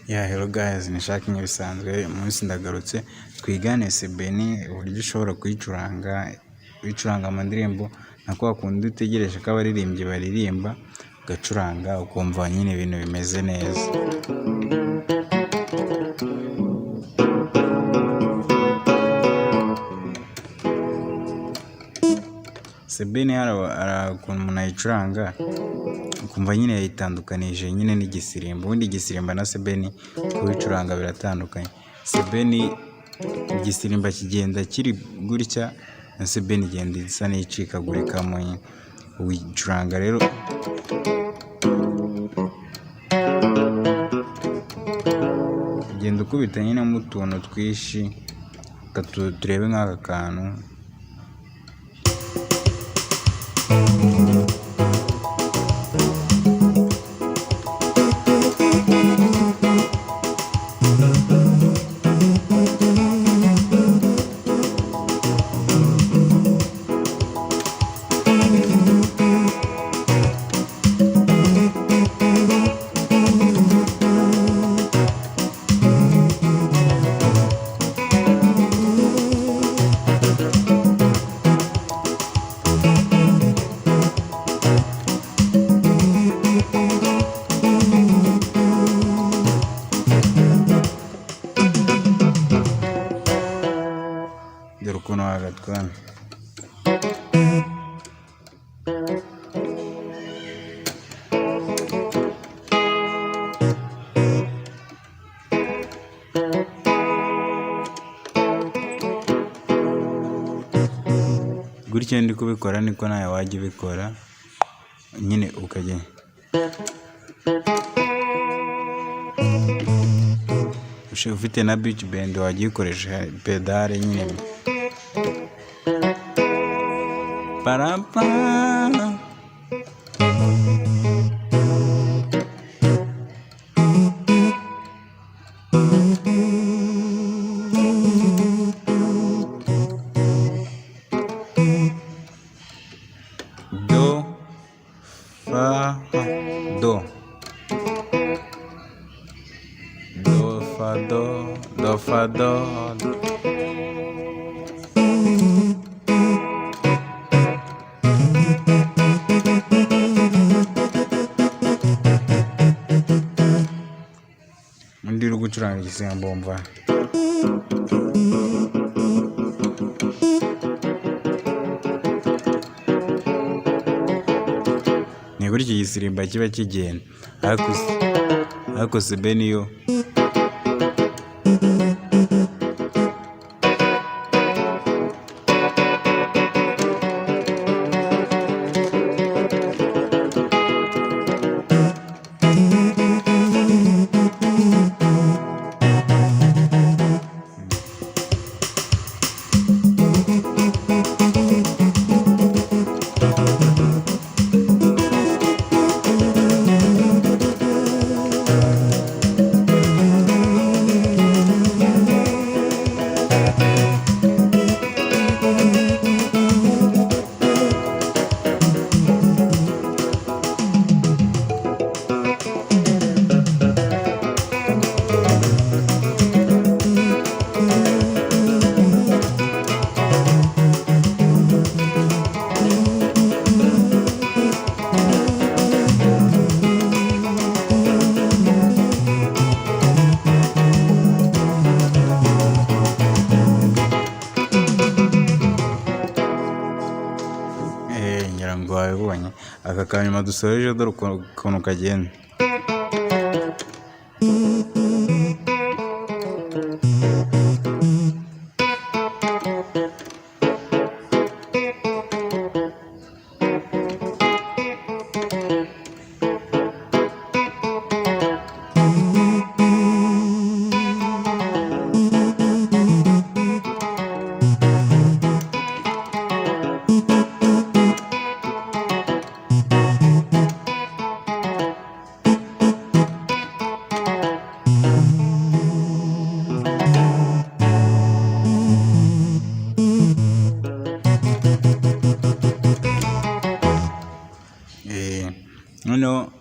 Yeah, hello guys, ni Shaki nk'ibisanzwe. Umunsi ndagarutse twigane sebeni uburyo ushobora kuyicuranga amandirimbo na kwa kundi utegereje ko abaririmbyi baririmba ugacuranga ukumva nyine ibintu bimeze neza. Sebeni hari ukuntu umuntu ayicuranga ukumva nyine yayitandukanije nyine n'igisirimba. Ubundi igisirimba na sebeni kubicuranga biratandukanye. Sebeni igisirimba kigenda kiri gutya na sebeni igenda isa n'icikagurikamo. Uyicuranga rero ugenda ukubita nyine mu tuntu twinshi, turebe nk'aka kantu. Dore ukuntu wagatwana. Gutya ndi kubikora niko nawe wajya ubikora nyine ukajya ufite na beach band wajya uyikoresha pedale nyine parapa. Do fa do do fa do do fa do. Undi uri gucuranga igisimba wumva ni gutya igisirimba kiba kigenda, ariko sebeni yo ngira ngo wabibonye. Aka kanyuma dusoreje dore ukuntu kagenda. noneho